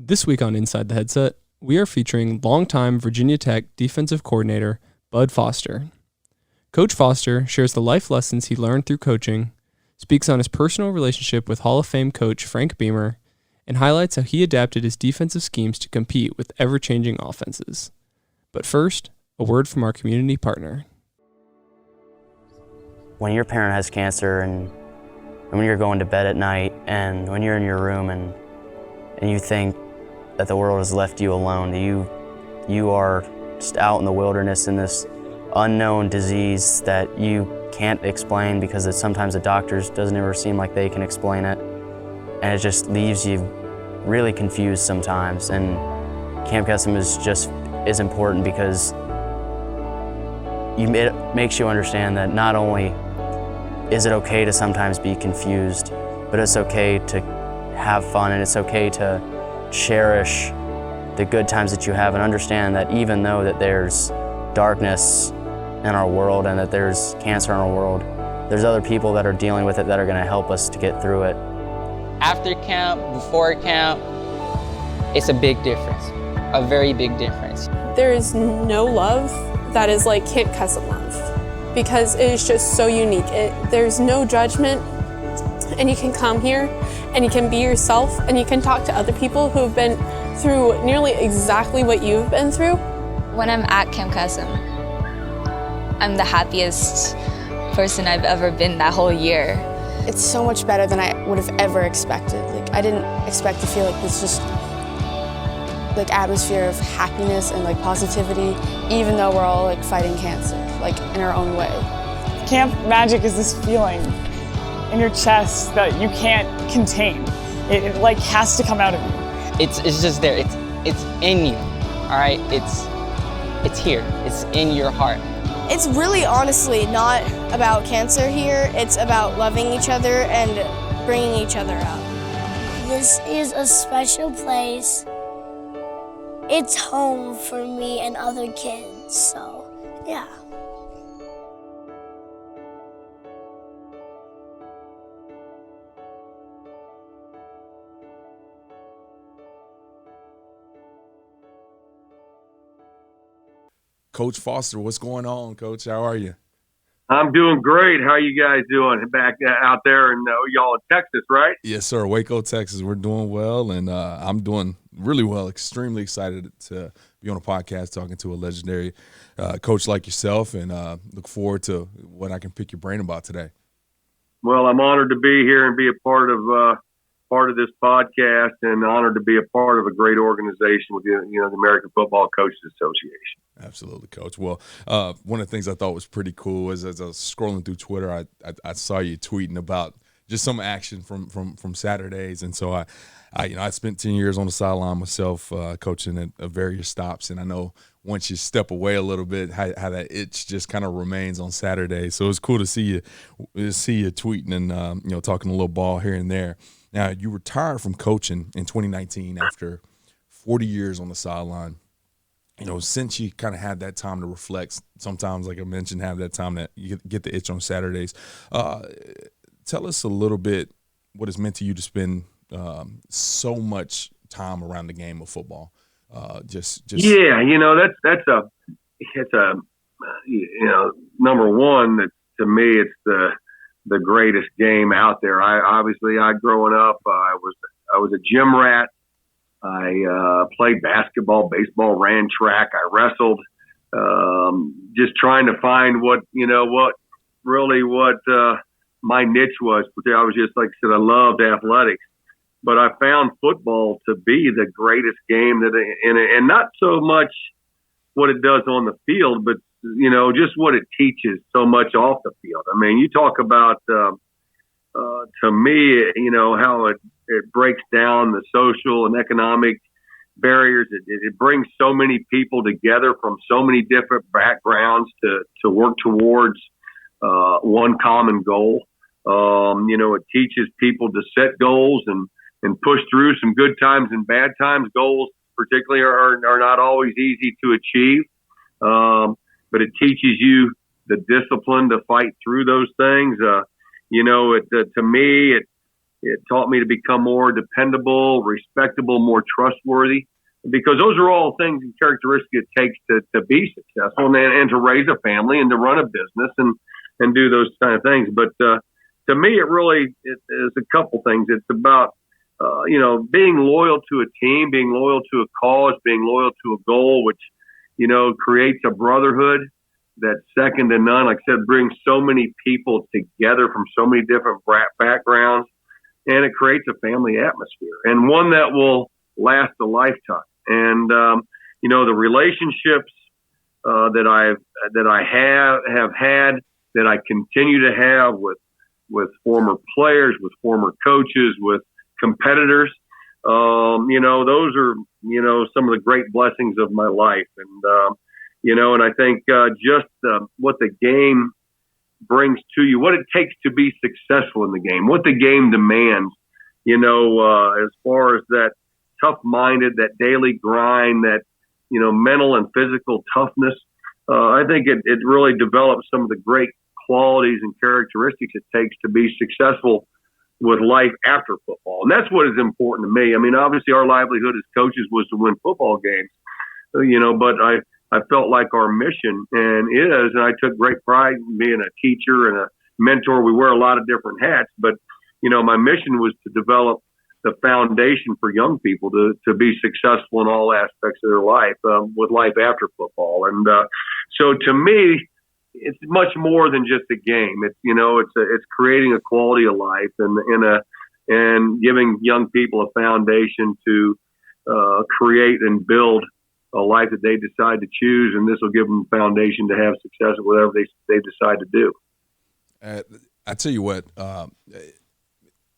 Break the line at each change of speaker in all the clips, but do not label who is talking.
This week on Inside the Headset, we are featuring longtime Virginia Tech defensive coordinator Bud Foster. Coach Foster shares the life lessons he learned through coaching, speaks on his personal relationship with Hall of Fame coach Frank Beamer, and highlights how he adapted his defensive schemes to compete with ever-changing offenses. But first, a word from our community partner.
When your parent has cancer and when you're going to bed at night and when you're in your room and you think that the world has left you alone, you are just out in the wilderness in this unknown disease that you can't explain because sometimes the doctors doesn't ever seem like they can explain it, and it just leaves you really confused sometimes. And Camp Custom is important because it makes you understand that not only is it okay to sometimes be confused, but it's okay to have fun, and it's okay to cherish the good times that you have and understand that even though that there's darkness in our world and that there's cancer in our world, there's other people that are dealing with it that are going to help us to get through it.
After camp, before camp, it's a big difference, a very big difference.
There is no love that is like Camp Custom love because it is just so unique. There's no judgment, and you can come here and you can be yourself and you can talk to other people who have been through nearly exactly what you've been through.
When I'm at Camp Custom, I'm the happiest person I've ever been that whole year.
It's so much better than I would have ever expected. I didn't expect to feel this just atmosphere of happiness and positivity, even though we're all fighting cancer, in our own way.
Camp Magic is this feeling in your chest that you can't contain. It has to come out of you.
It's just there. It's in you. All right. It's here. It's in your heart.
It's really honestly not about cancer here. It's about loving each other and bringing each other out.
This is a special place. It's home for me and other kids, so yeah.
Coach Foster, what's going on, Coach? How are you?
I'm doing great. How are you guys doing back out there in y'all in Texas, right?
Yes, sir. Waco, Texas. We're doing well, and I'm doing really well. Extremely excited to be on a podcast talking to a legendary coach like yourself, and look forward to what I can pick your brain about today.
Well, I'm honored to be here and be a part of this podcast, and honored to be a part of a great organization with the American Football Coaches Association.
Absolutely, Coach. Well, one of the things I thought was pretty cool is as I was scrolling through Twitter, I saw you tweeting about just some action from Saturdays, and so I spent 10 years on the sideline myself, coaching at various stops, and I know once you step away a little bit, how that itch just kind of remains on Saturdays. So it's cool to see you tweeting and talking a little ball here and there. Now, you retired from coaching in 2019 after 40 years on the sideline. Since you kind of had that time to reflect, sometimes, like I mentioned, have that time that you get the itch on Saturdays. Tell us a little bit what it's meant to you to spend so much time around the game of football.
Yeah, that's number one. That to me, it's the greatest game out there. Growing up, I was a gym rat. I played basketball, baseball, ran track. I wrestled, just trying to find what my niche was. I was just, like I said, I loved athletics, but I found football to be the greatest game and not so much what it does on the field, but just what it teaches so much off the field. I mean, you talk about, to me, how it breaks down the social and economic barriers. It brings so many people together from so many different backgrounds to work towards one common goal. It teaches people to set goals and push through some good times and bad times. Goals particularly are not always easy to achieve, but it teaches you the discipline to fight through those things. To me, It taught me to become more dependable, respectable, more trustworthy, because those are all things and characteristics it takes to be successful and to raise a family and to run a business and do those kind of things. But to me, it is a couple things. It's about being loyal to a team, being loyal to a cause, being loyal to a goal, which, creates a brotherhood that's second to none. Like I said, brings so many people together from so many different backgrounds, and it creates a family atmosphere, and one that will last a lifetime. And, the relationships that I have had, that I continue to have with former players, with former coaches, with competitors, those are, some of the great blessings of my life. And, and I think just what the game brings to you, what it takes to be successful in the game, what the game demands, as far as that tough-minded, that daily grind, that, mental and physical toughness. I think it really develops some of the great qualities and characteristics it takes to be successful with life after football. And that's what is important to me. I mean, obviously our livelihood as coaches was to win football games, but I felt like our mission and I took great pride in being a teacher and a mentor. We wear a lot of different hats, but, my mission was to develop the foundation for young people to be successful in all aspects of their life, with life after football. And so to me, it's much more than just a game. It's, it's creating a quality of life and giving young people a foundation to create and build a life that they decide to choose. And this will give them a foundation to have success with whatever they decide to do.
I tell you what,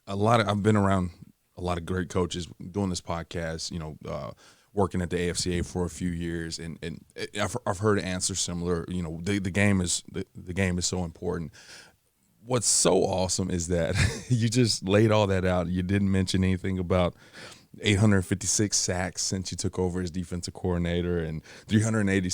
I've been around a lot of great coaches doing this podcast, working at the AFCA for a few years, and I've heard answers similar. The game is so important. What's so awesome is that you just laid all that out. You didn't mention anything about 856 sacks since you took over as defensive coordinator, and 380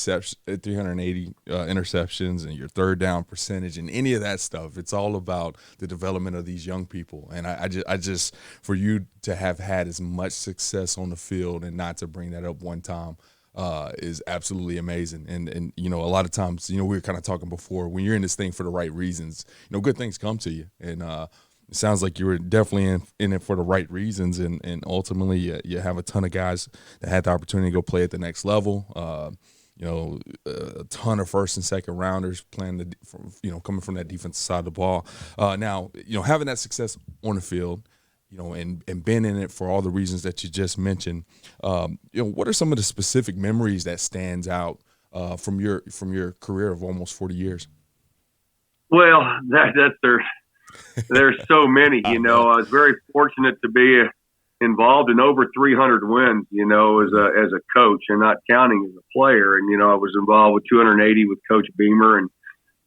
interceptions, and your third down percentage, and any of that stuff. It's all about the development of these young people. And I just for you to have had as much success on the field and not to bring that up one time is absolutely amazing. And a lot of times, we were kind of talking before, when you're in this thing for the right reasons, good things come to you. And it sounds like you were definitely in it for the right reasons, and ultimately you have a ton of guys that had the opportunity to go play at the next level. A ton of first and second rounders playing coming from that defensive side of the ball. Now, having that success on the field, and being in it for all the reasons that you just mentioned, what are some of the specific memories that stands out from your career of almost 40 years?
Well, there's so many. I was very fortunate to be involved in over 300 wins, as a coach, and not counting as a player. And I was involved with 280 with Coach Beamer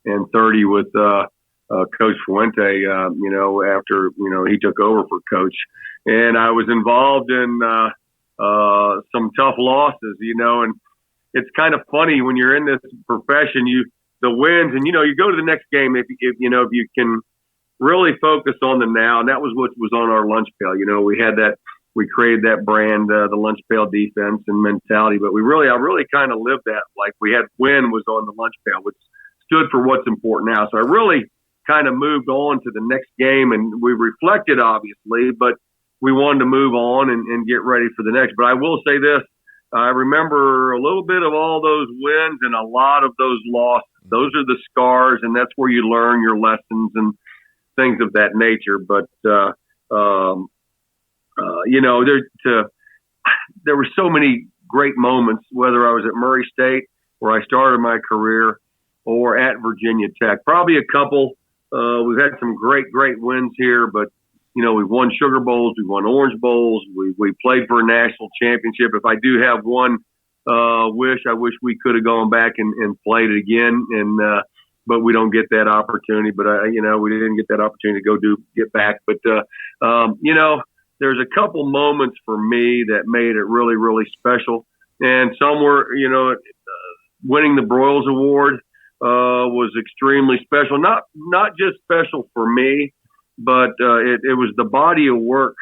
and 30 with Coach Fuente. After he took over for Coach, and I was involved in some tough losses. And it's kind of funny when you're in this profession, the wins, and you go to the next game if you can really focus on the now. And that was what was on our lunch pail. We created that brand, the Lunch Pail Defense and mentality, but I really kind of lived that. Like, we had win was on the lunch pail, which stood for what's important now. So I really kind of moved on to the next game, and we reflected, obviously, but we wanted to move on and get ready for the next. But I will say this, I remember a little bit of all those wins and a lot of those losses. Those are the scars, and that's where you learn your lessons and things of that nature. But, there were so many great moments, whether I was at Murray State, where I started my career, or at Virginia Tech. Probably a couple. We've had some great wins here, but, we've won Sugar Bowls, we've won Orange Bowls, we played for a national championship. If I do have one I wish we could have gone back and played it again, but we don't get that opportunity. But we didn't get that opportunity to get back. But there's a couple moments for me that made it really, really special. And some were, winning the Broyles Award was extremely special. Not just special for me, but it was the body of work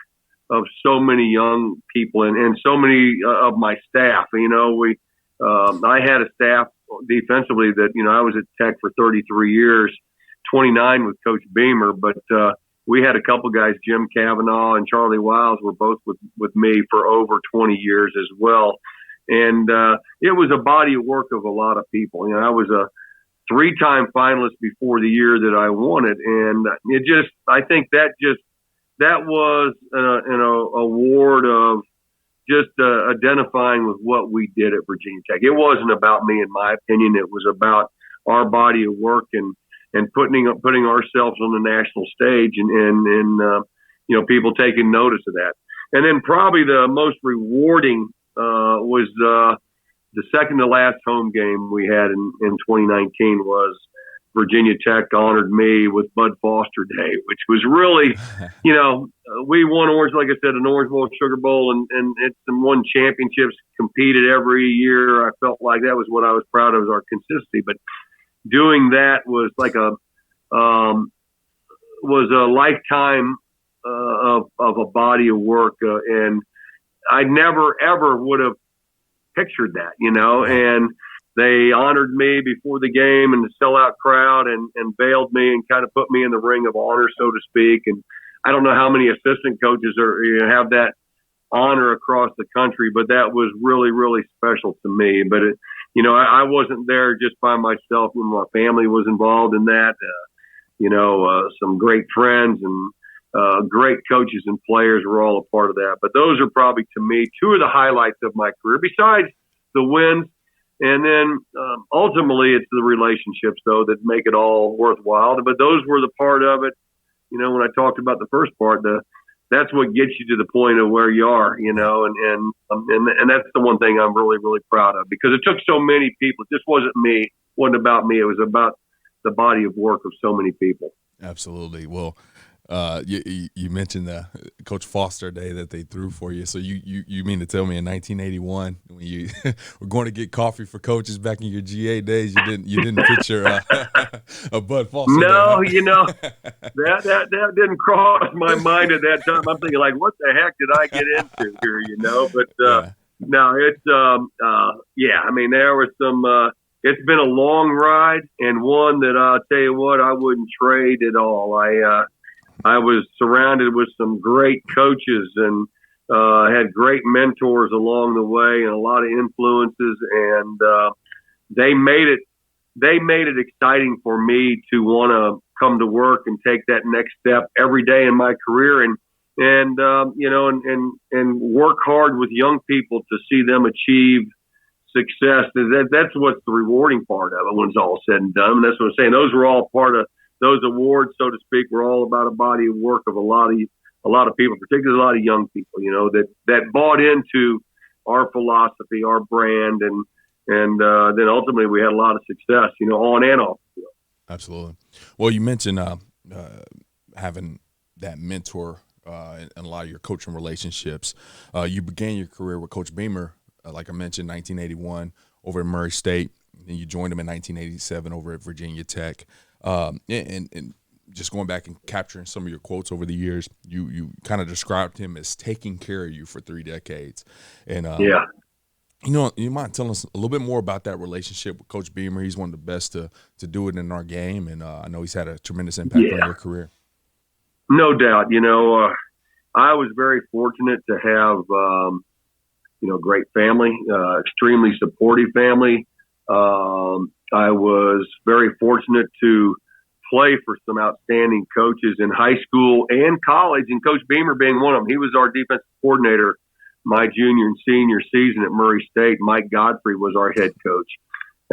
of so many young people and so many of my staff. I had a staff defensively that, I was at Tech for 33 years, 29 with Coach Beamer, but we had a couple guys, Jim Cavanaugh and Charlie Wiles, were both with me for over 20 years as well. And it was a body of work of a lot of people. I was a 3-time finalist before the year that I won it. And I think that was an award of just identifying with what we did at Virginia Tech. It wasn't about me, in my opinion. It was about our body of work and putting ourselves on the national stage and people taking notice of that. And then probably the most rewarding was the second to last home game we had in 2019 was Virginia Tech honored me with Bud Foster Day, which was really, we won like I said, an Orange Bowl, Sugar Bowl, and it's won championships, competed every year. I felt like that was what I was proud of, was our consistency. But doing that was like a lifetime of a body of work, and I never ever would have pictured that, and they honored me before the game and the sellout crowd and veiled me and kind of put me in the ring of honor, so to speak. And I don't know how many assistant coaches have that honor across the country, but that was really, really special to me. But I wasn't there just by myself. My family was involved in that. Some great friends and great coaches and players were all a part of that. But those are probably, to me, two of the highlights of my career, besides the wins. And then ultimately it's the relationships, though, that make it all worthwhile. But those were the part of it. When I talked about the first part, that's what gets you to the point of where you are, and that's the one thing I'm really, really proud of, because it took so many people. It just wasn't me. It wasn't about me. It was about the body of work of so many people.
Absolutely. Well, you mentioned the Coach Foster Day that they threw for you. So you mean to tell me in 1981 when you were going to get coffee for coaches back in your GA days, you didn't picture a Bud Foster
No,
Day, huh?
that didn't cross my mind at that time. I'm thinking, like, what the heck did I get into here? But no, it's I mean, there was some. It's been a long ride, and one that I'll tell you what, I wouldn't trade at all. I was surrounded with some great coaches and had great mentors along the way and a lot of influences. And they made it exciting for me to want to come to work and take that next step every day in my career and work hard with young people to see them achieve success. That's what's the rewarding part of it when it's all said and done. And that's what I'm saying. Those were all part of those awards, so to speak, were all about a body of work of a lot of people, particularly a lot of young people, that bought into our philosophy, our brand, and then ultimately we had a lot of success, on and off the field.
Absolutely. Well, you mentioned having that mentor in a lot of your coaching relationships. You began your career with Coach Beamer, like I mentioned, 1981 over at Murray State, and you joined him in 1987 over at Virginia Tech. And just going back and capturing some of your quotes over the years, you kind of described him as taking care of you for 3 decades. And you mind telling us a little bit more about that relationship with Coach Beamer? He's one of the best to do it in our game, and I know he's had a tremendous impact on your career.
No doubt. I was very fortunate to have great family, extremely supportive family. I was very fortunate to play for some outstanding coaches in high school and college, and Coach Beamer being one of them. He was our defensive coordinator my junior and senior season at Murray State. Mike Godfrey was our head coach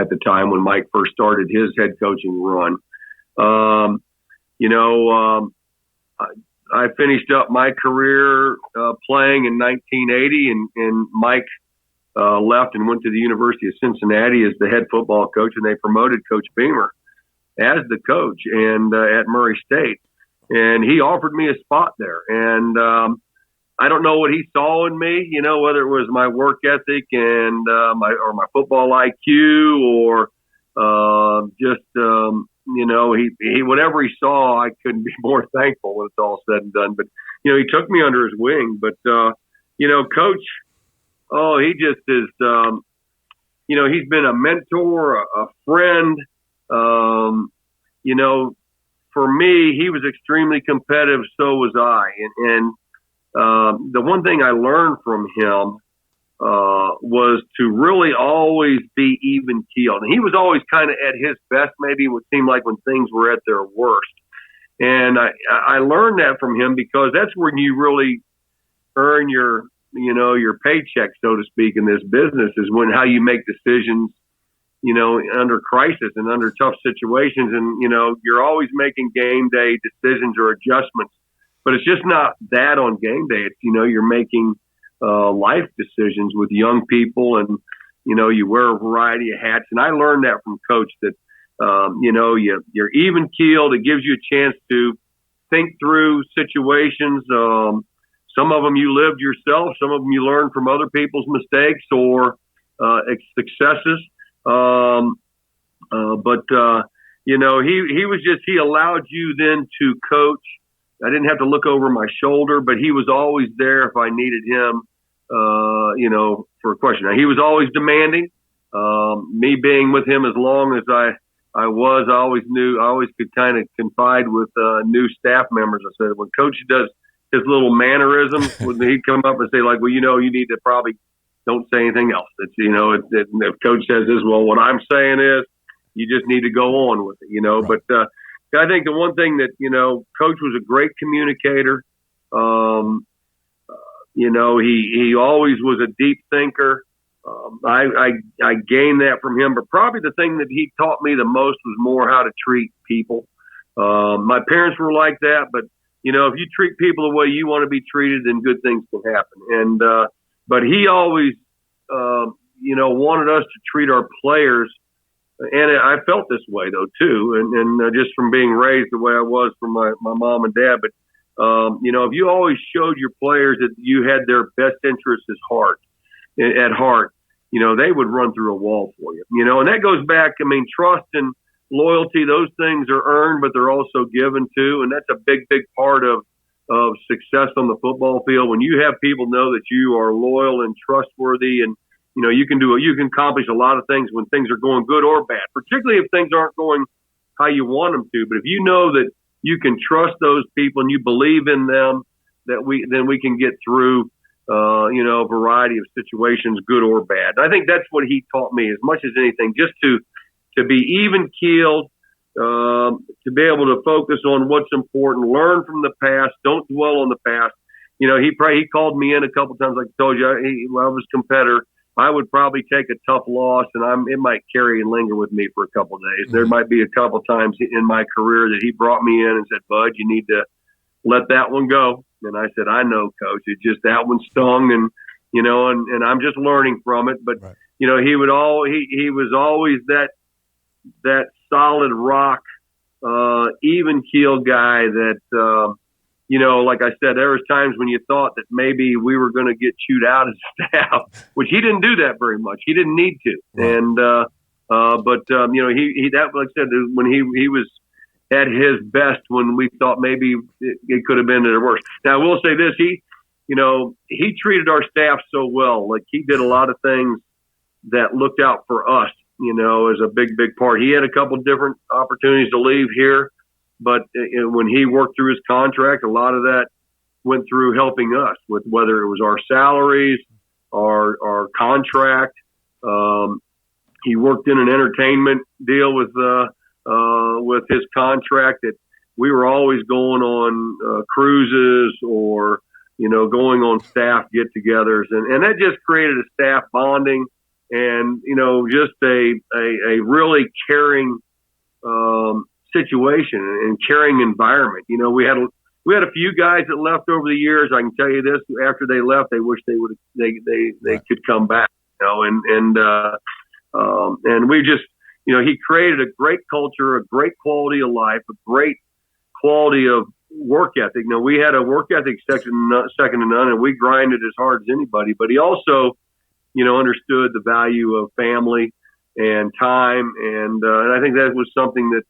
at the time when Mike first started his head coaching run. I finished up my career playing in 1980, and Mike left and went to the University of Cincinnati as the head football coach, and they promoted Coach Beamer as the coach and at Murray State. And he offered me a spot there. And I don't know what he saw in me, whether it was my work ethic and my football IQ or just he whatever he saw, I couldn't be more thankful when it's all said and done. But he took me under his wing. But Coach, he just is. He's been a mentor, a friend. For me, he was extremely competitive. So was I. And the one thing I learned from him was to really always be even keeled. And he was always kind of at his best, maybe it would seem like when things were at their worst. And I learned that from him because that's when you really earn your paycheck, so to speak, in this business, is when how you make decisions, under crisis and under tough situations. And, you're always making game day decisions or adjustments, but it's just not that on game day. It's, you're making life decisions with young people, and you wear a variety of hats. And I learned that from Coach that you're even keeled. It gives you a chance to think through situations. Some of them you lived yourself, some of them you learned from other people's mistakes or successes. He allowed you then to coach. I didn't have to look over my shoulder, but he was always there if I needed him, for a question. Now, he was always demanding. Me being with him as long as I always could kind of confide with new staff members. I said, when Coach does his little mannerisms, when he'd come up and say, like, well, you need to probably don't say anything else. It's, if Coach says this, well, what I'm saying is you just need to go on with it, Right. But I think the one thing that, Coach was a great communicator. He always was a deep thinker. I gained that from him, but probably the thing that he taught me the most was more how to treat people. My parents were like that, but if you treat people the way you want to be treated, then good things can happen. And but he always wanted us to treat our players, and I felt this way though too, and just from being raised the way I was from my mom and dad. But if you always showed your players that you had their best interests at heart, they would run through a wall for you. And that goes back. I mean, trust and loyalty; those things are earned, but they're also given too, and that's a big part of success on the football field. When you have people know that you are loyal and trustworthy, and you can accomplish a lot of things when things are going good or bad, particularly if things aren't going how you want them to. But if you know that you can trust those people and you believe in them, then we can get through a variety of situations, good or bad. And I think that's what he taught me as much as anything, just to be even keeled, to be able to focus on what's important, learn from the past, don't dwell on the past. He called me in a couple times, like I told you, when I was a competitor, I would probably take a tough loss, and it might carry and linger with me for a couple of days. Mm-hmm. There might be a couple times in my career that he brought me in and said, "Bud, you need to let that one go." And I said, "I know, Coach. It's just that one stung, and and I'm just learning from it." But right. He was always that solid rock, even keel guy that. Like I said, there was times when you thought that maybe we were going to get chewed out as staff, which he didn't do that very much. He didn't need to. Right. And, he that, like I said, when he was at his best, when we thought maybe it could have been at their worst. Now, I will say this, he treated our staff so well. Like, he did a lot of things that looked out for us, as a big part. He had a couple different opportunities to leave here. But when he worked through his contract, a lot of that went through helping us with whether it was our salaries, our contract. He worked in an entertainment deal with his contract that we were always going on cruises or going on staff get-togethers, and that just created a staff bonding and just a really caring situation and caring environment. We had a few guys that left over the years. I can tell you this: after they left, they wish they could come back. And we just he created a great culture, a great quality of life, a great quality of work ethic. We had a work ethic second to none, and we grinded as hard as anybody. But he also understood the value of family and time, and I think that was something that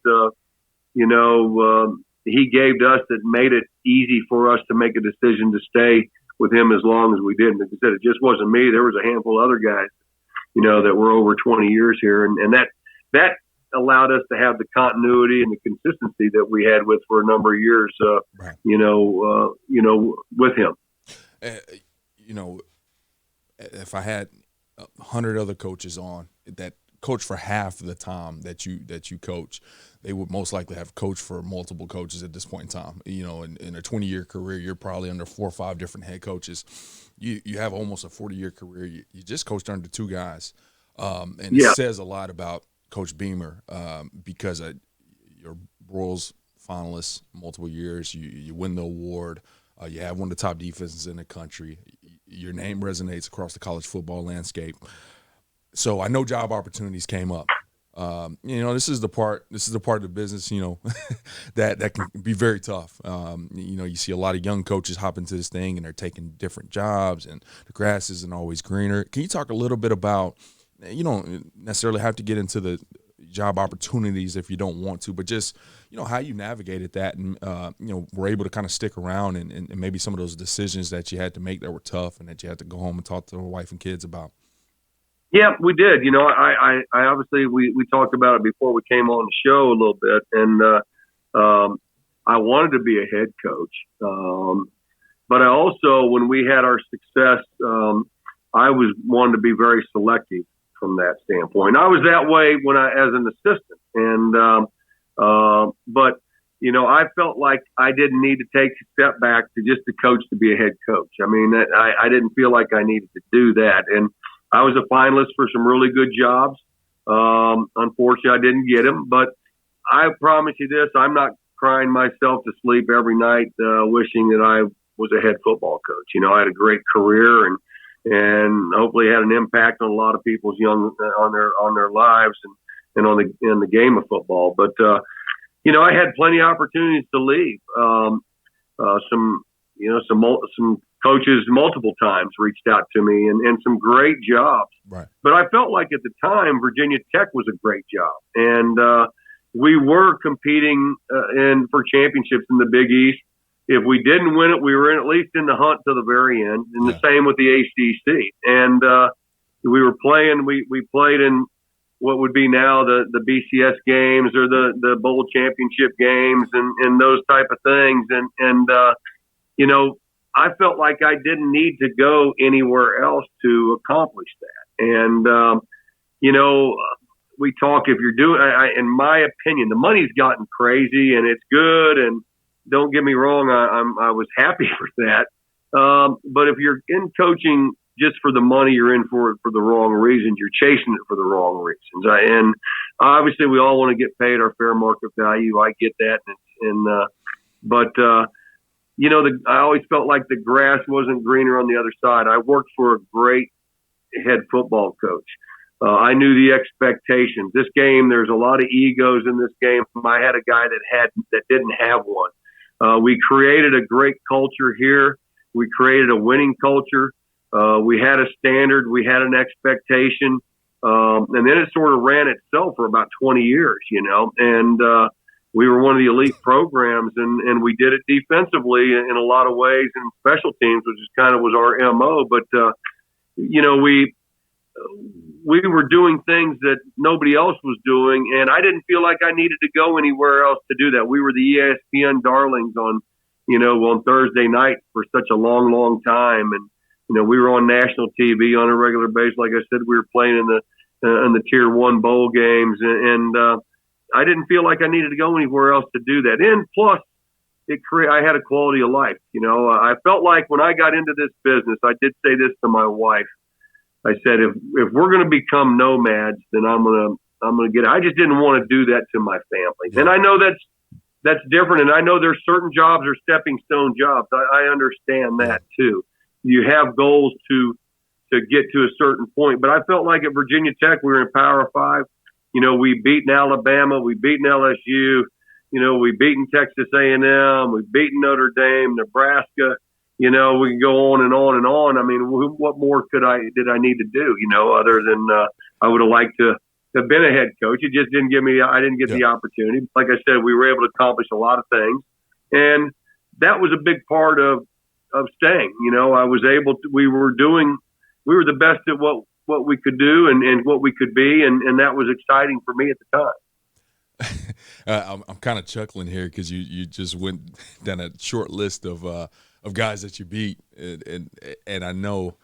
he gave to us that made it easy for us to make a decision to stay with him as long as we did. And like I said, it just wasn't me. There was a handful of other guys, that were over 20 years here. And that allowed us to have the continuity and the consistency that we had with for a number of years,
right.
With him.
If I had 100 other coaches on that coach for half of the time that you coach, they would most likely have coached for multiple coaches at this point in time. In a 20-year career, you're probably under 4 or 5 different head coaches. You have almost a 40-year career. You just coached under 2 guys. It says a lot about Coach Beamer because you're Royals finalist multiple years. You win the award. You have one of the top defenses in the country. Your name resonates across the college football landscape. So I know job opportunities came up. This is the part of the business, that can be very tough. You see a lot of young coaches hop into this thing and they're taking different jobs and the grass isn't always greener. Can you talk a little bit about, you don't necessarily have to get into the job opportunities if you don't want to, but just, how you navigated that and, were able to kind of stick around and maybe some of those decisions that you had to make that were tough and that you had to go home and talk to the wife and kids about?
Yeah, we did. I obviously we talked about it before we came on the show a little bit, and I wanted to be a head coach, but I also, when we had our success, I was wanted to be very selective from that standpoint. I was that way as an assistant, and but I felt like I didn't need to take a step back to coach to be a head coach. I mean, I didn't feel like I needed to do that, and I was a finalist for some really good jobs. Unfortunately, I didn't get them, but I promise you this, I'm not crying myself to sleep every night wishing that I was a head football coach. I had a great career and hopefully had an impact on a lot of people's on their lives and on the game of football. But, I had plenty of opportunities to leave. Some coaches multiple times reached out to me and some great jobs.
Right.
But I felt like at the time Virginia Tech was a great job, and we were competing for championships in the Big East. If we didn't win it, we were at least in the hunt to the very end. And the same with the ACC. And we were playing. We played in what would be now the BCS games or the bowl championship games and those type of things. And I felt like I didn't need to go anywhere else to accomplish that. And, we talk, if you're doing, in my opinion, the money's gotten crazy and it's good. And don't get me wrong, I was happy for that. But if you're in coaching just for the money, you're in for it for the wrong reasons. You're chasing it for the wrong reasons. And obviously we all want to get paid our fair market value. I get that. But I always felt like the grass wasn't greener on the other side. I worked for a great head football coach. I knew the expectations. This game, there's a lot of egos in this game. I had a guy that didn't have one. We created a great culture here. We created a winning culture. We had a standard. We had an expectation. And then it sort of ran itself for about 20 years, and we were one of the elite programs, and we did it defensively in a lot of ways, and special teams, which is kind of was our MO. But, we were doing things that nobody else was doing, and I didn't feel like I needed to go anywhere else to do that. We were the ESPN darlings on Thursday night for such a long, long time. And, we were on national TV on a regular basis. Like I said, we were playing in the Tier 1 bowl games, and I didn't feel like I needed to go anywhere else to do that. And plus, I had a quality of life. I felt like when I got into this business, I did say this to my wife. I said, if we're going to become nomads, then I'm going to get it. I just didn't want to do that to my family. Yeah. And I know that's different. And I know there's certain jobs are stepping stone jobs. I understand that too. You have goals to get to a certain point. But I felt like at Virginia Tech, we were in Power 5. We beaten Alabama, we beaten LSU, we beaten Texas A&M, we beaten Notre Dame, Nebraska. We can go on and on and on. I mean, what more did I need to do? Other than I would have liked to have been a head coach. It just didn't I didn't get the opportunity. Like I said, we were able to accomplish a lot of things, and that was a big part of staying. I was able to, we were the best at what we could do and what we could be. And that was exciting for me at the time.
I'm kind of chuckling here because you just went down a short list of guys that you beat, and I know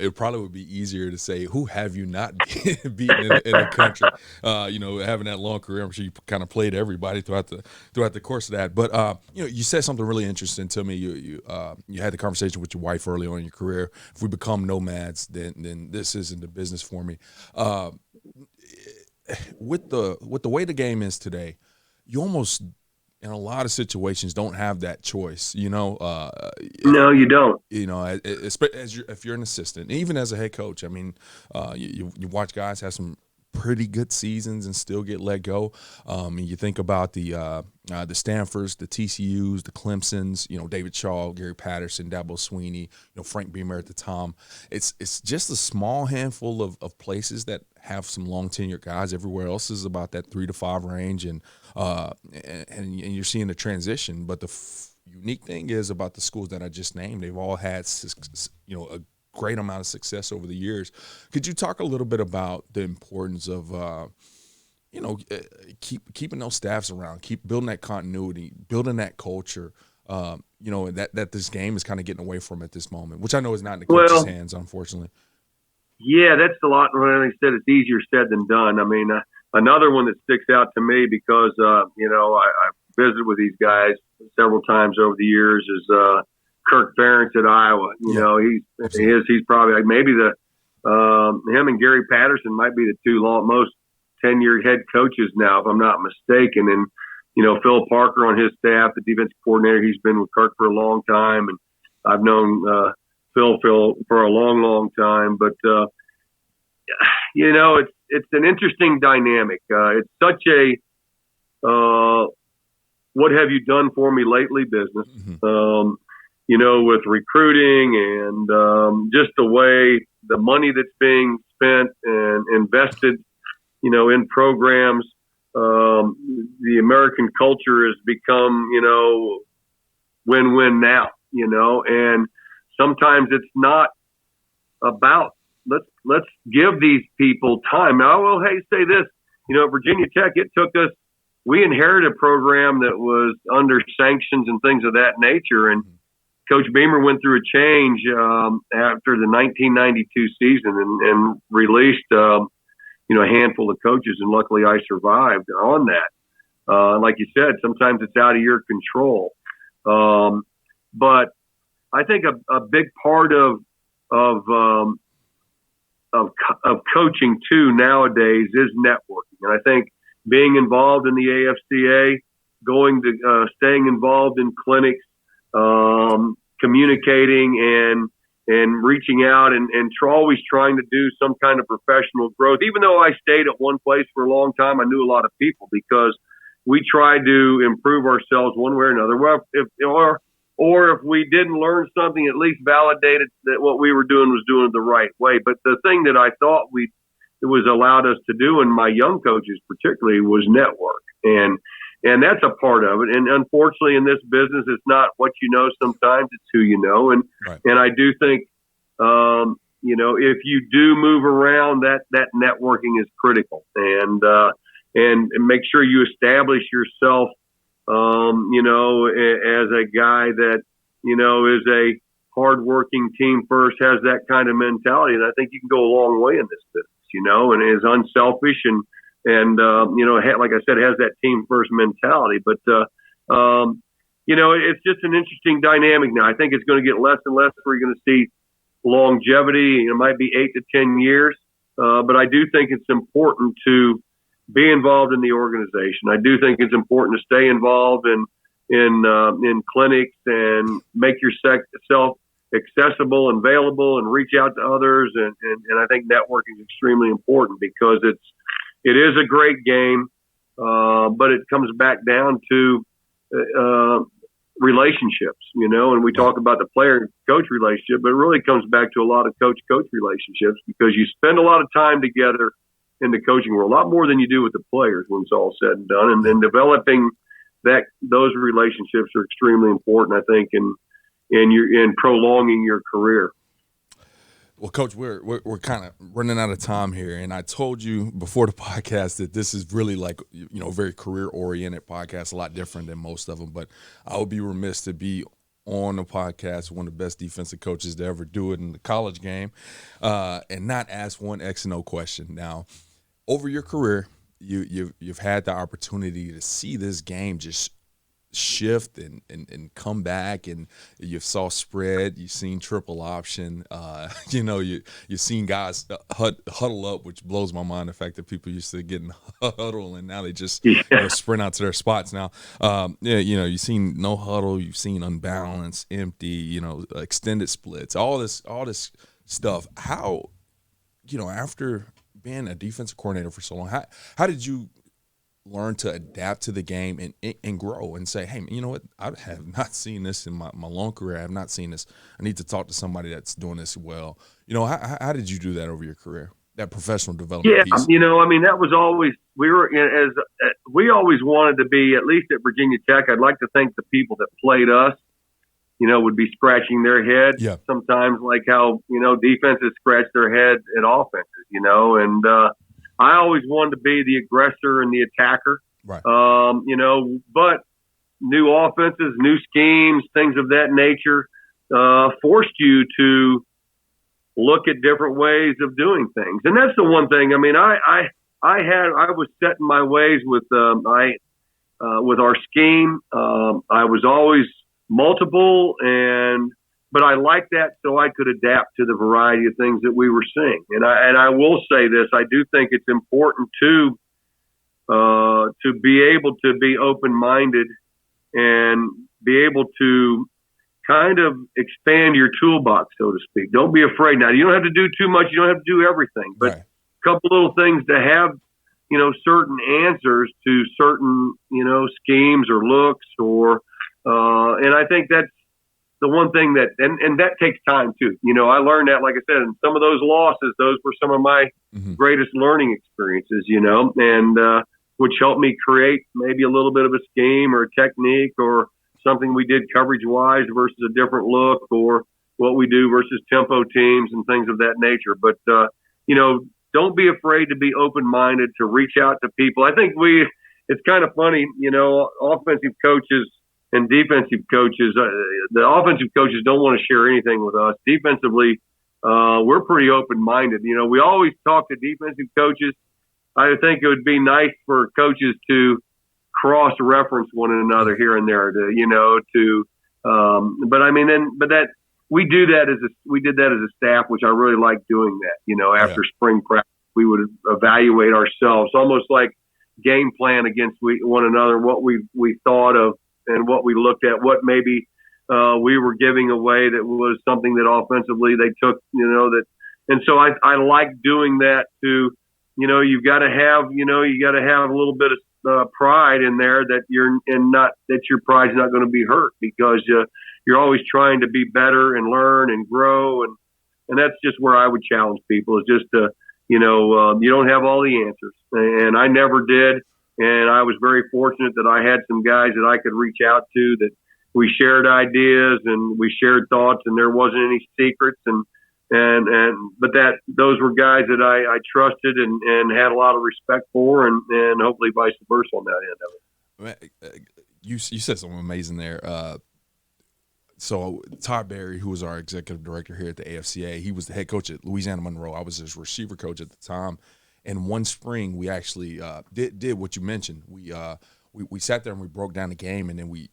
it probably would be easier to say who have you not beaten in the country. Having that long career, I'm sure you kind of played everybody throughout the course of that. But you said something really interesting to me. You had the conversation with your wife early on in your career. If we become nomads, then this isn't the business for me. With the way the game is today, you almost in a lot of situations don't have that choice.
No, you don't.
If you're an assistant, even as a head coach, I mean, you watch guys have some pretty good seasons and still get let go. And you think about the Stanfords, the TCUs, the Clemsons, David Shaw, Gary Patterson, Dabo Sweeney, Frank Beamer at the time. It's just a small handful of places that have some long tenured guys. Everywhere else is about that 3 to 5 range, and you're seeing the transition. But the unique thing is about the schools that I just named, they've all had a great amount of success over the years. Could you talk a little bit about the importance of keeping those staffs around, keep building that continuity, building that culture, that this game is kind of getting away from at this moment, which I know is not in the coach's hands, unfortunately.
Yeah, that's a lot. Like I said, it's easier said than done. I mean, another one that sticks out to me because, I visited with these guys several times over the years is Kirk Ferentz at Iowa. He's probably maybe him and Gary Patterson might be the two most tenured head coaches now, if I'm not mistaken. And, Phil Parker on his staff, the defensive coordinator, he's been with Kirk for a long time. And I've known Phil for a long, long time. But, it's an interesting dynamic. It's such a what have you done for me lately business. Mm-hmm. With recruiting and just the way the money that's being spent and invested, in programs. The American culture has become, win-win now, and sometimes it's not about let's give these people time. Now, I will say this, at Virginia Tech, we inherited a program that was under sanctions and things of that nature, and Coach Beamer went through a change after the 1992 season and released, a handful of coaches, and luckily I survived on that. Like you said, sometimes it's out of your control. But I think a big part of coaching too nowadays is networking, and I think being involved in the AFCA, staying involved in clinics, communicating and reaching out and always trying to do some kind of professional growth. Even though I stayed at one place for a long time, I knew a lot of people because we tried to improve ourselves one way or another. Well, if we didn't learn something, at least validated that what we were doing was doing it the right way. But the thing that I thought it was allowed us to do, and my young coaches particularly, was network. And that's a part of it. And unfortunately, in this business, it's not what you know sometimes, it's who you know. And
right.
And I do think, if you do move around, that networking is critical. And make sure you establish yourself, as a guy that, is a hardworking team first, has that kind of mentality. And I think you can go a long way in this business, and is unselfish and like I said, has that team first mentality. But, it's just an interesting dynamic now. I think it's going to get less and less where you're going to see longevity. It might be 8 to 10 years. But I do think it's important to be involved in the organization. I do think it's important to stay involved in clinics and make yourself accessible and available and reach out to others. And I think networking is extremely important because it is a great game, but it comes back down to relationships, and we talk about the player-coach relationship, but it really comes back to a lot of coach-coach relationships because you spend a lot of time together in the coaching world, a lot more than you do with the players when it's all said and done. And then developing those relationships are extremely important, I think, in prolonging your career.
Well, Coach, we're kind of running out of time here, and I told you before the podcast that this is really like, a very career-oriented podcast, a lot different than most of them. But I would be remiss to be on the podcast, one of the best defensive coaches to ever do it in the college game, and not ask one X and O question. Now, over your career, you've had the opportunity to see this game just shift and come back, and you've saw spread, you've seen triple option, you've seen guys huddle up, which blows my mind, the fact that people used to get in huddle and now they just sprint out to their spots now. You've seen no huddle, you've seen unbalanced, empty, extended splits, all this stuff. How, after being a defensive coordinator for so long, how did you learn to adapt to the game and grow and say, hey, you know what, I have not seen this in my long career. I have not seen this. I need to talk to somebody that's doing this well. How did you do that over your career, that professional development piece?
That was always, we always wanted to be, at least at Virginia Tech, I'd like to think the people that played us, would be scratching their head sometimes, like how, defenses scratch their head at offenses, and I always wanted to be the aggressor and the attacker,
right.
But new offenses, new schemes, things of that nature, forced you to look at different ways of doing things. And that's the one thing. I mean, I was set in my ways with our scheme. I was always multiple, but I liked that so I could adapt to the variety of things that we were seeing. And I will say this: I do think it's important to be able to be open-minded and be able to kind of expand your toolbox, so to speak. Don't be afraid. Now, you don't have to do too much. You don't have to do everything, but a couple little things to have, certain answers to certain, schemes or looks, and I think that's the one thing that, and that takes time too. I learned that, like I said, and some of those losses, those were some of my greatest learning experiences, and which helped me create maybe a little bit of a scheme or a technique or something we did coverage-wise versus a different look, or what we do versus tempo teams and things of that nature. But, don't be afraid to be open-minded, to reach out to people. I think it's kind of funny, offensive coaches and defensive coaches, the offensive coaches don't want to share anything with us. Defensively, we're pretty open-minded. We always talk to defensive coaches. I think it would be nice for coaches to cross-reference one another here and there, we did that as a staff, which I really liked doing that. After spring practice, we would evaluate ourselves, almost like game plan against one another, what we thought of and what we looked at, what maybe we were giving away that was something that offensively they took, and so I like doing that too. You've got to have a little bit of pride in there that your pride's not going to be hurt, because you're always trying to be better and learn and grow, and that's just where I would challenge people, is just to, you don't have all the answers, and I never did. And I was very fortunate that I had some guys that I could reach out to, that we shared ideas and we shared thoughts, and there wasn't any secrets. But those were guys that I trusted and had a lot of respect for, and hopefully vice versa on that end of it.
You said something amazing there. So Todd Berry, who was our executive director here at the AFCA, he was the head coach at Louisiana Monroe. I was his receiver coach at the time. And one spring, we actually did what you mentioned. We sat there and we broke down the game, and then we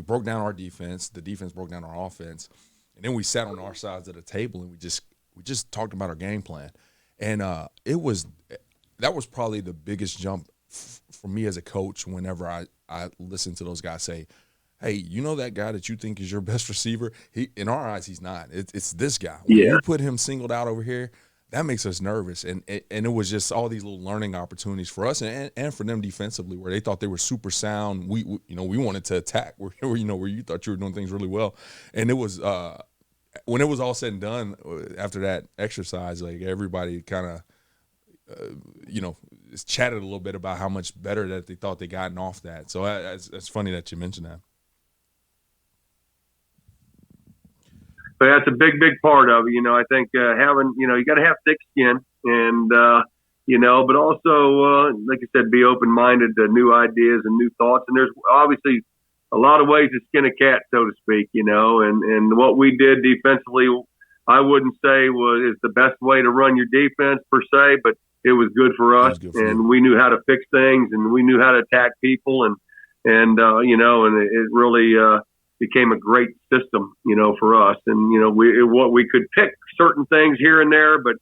broke down our defense. The defense broke down our offense, and then we sat on our sides of the table and we just talked about our game plan. And that was probably the biggest jump for me as a coach. Whenever I listened to those guys say, hey, that guy that you think is your best receiver, in our eyes, he's not. It's this guy. When you put him singled out over here, that makes us nervous. And it was just all these little learning opportunities for us and for them defensively, where they thought they were super sound. We wanted to attack where you thought you were doing things really well. And it was when it was all said and done, after that exercise, like everybody kind of chatted a little bit about how much better that they thought they gotten off that. So it's funny that you mentioned that.
But that's a big part of it. I think having, you got to have thick skin and, but also, like I said, be open-minded to new ideas and new thoughts. And there's obviously a lot of ways to skin a cat, so to speak, and what we did defensively, I wouldn't say is the best way to run your defense per se, but it was good for us. We knew how to fix things and we knew how to attack people and it really, became a great system, for us. And, we could pick certain things here and there, but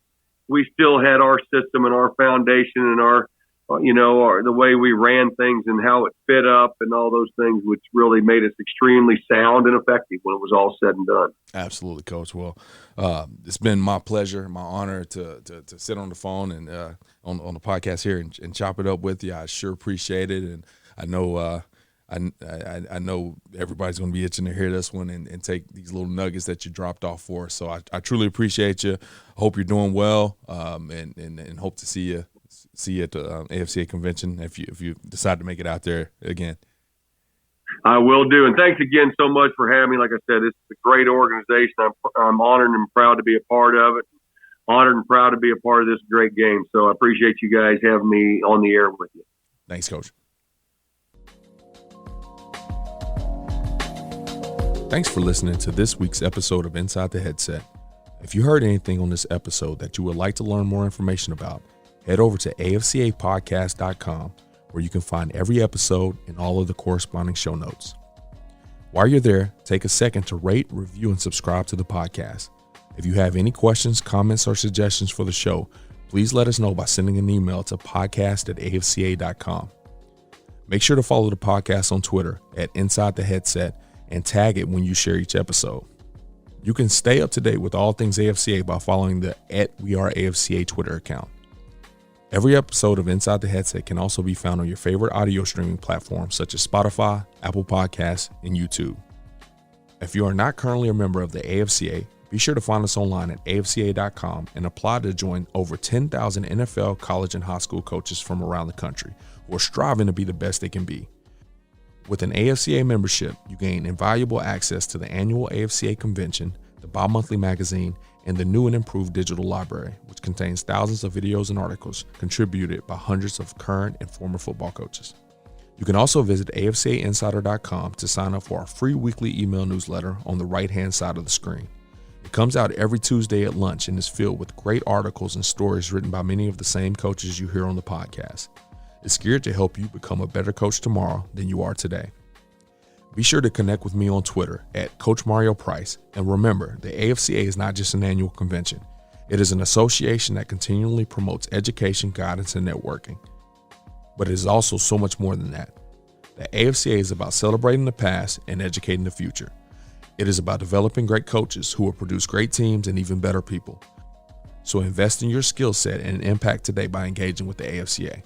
we still had our system and our foundation and our the way we ran things and how it fit up and all those things, which really made us extremely sound and effective when it was all said and done.
Absolutely, Coach. Well, it's been my pleasure, my honor to sit on the phone and on the podcast here and chop it up with you. I sure appreciate it, and I know I know everybody's going to be itching to hear this one and take these little nuggets that you dropped off for us. So I truly appreciate you. Hope you're doing well, and hope to see you at the AFCA convention if you decide to make it out there again.
I will do, and thanks again so much for having me. Like I said, it's a great organization. I'm honored and proud to be a part of it. Honored and proud to be a part of this great game. So I appreciate you guys having me on the air with you.
Thanks, Coach. Thanks for listening to this week's episode of Inside the Headset. If you heard anything on this episode that you would like to learn more information about, head over to afcapodcast.com, where you can find every episode and all of the corresponding show notes. While you're there, take a second to rate, review, and subscribe to the podcast. If you have any questions, comments, or suggestions for the show, please let us know by sending an email to podcast@afca.com. Make sure to follow the podcast on Twitter at Inside the Headset and tag it when you share each episode. You can stay up to date with all things AFCA by following the @WeAreAFCA Twitter account. Every episode of Inside the Headset can also be found on your favorite audio streaming platforms such as Spotify, Apple Podcasts, and YouTube. If you are not currently a member of the AFCA, be sure to find us online at afca.com and apply to join over 10,000 NFL, college, and high school coaches from around the country who are striving to be the best they can be. With an AFCA membership, you gain invaluable access to the annual AFCA convention, the bi-monthly magazine, and the new and improved digital library, which contains thousands of videos and articles contributed by hundreds of current and former football coaches. You can also visit afcainsider.com to sign up for our free weekly email newsletter on the right-hand side of the screen. It comes out every Tuesday at lunch and is filled with great articles and stories written by many of the same coaches you hear on the podcast. It's geared to help you become a better coach tomorrow than you are today. Be sure to connect with me on Twitter at Coach Mario Price. And remember, the AFCA is not just an annual convention. It is an association that continually promotes education, guidance, and networking. But it is also so much more than that. The AFCA is about celebrating the past and educating the future. It is about developing great coaches who will produce great teams and even better people. So invest in your skill set and impact today by engaging with the AFCA.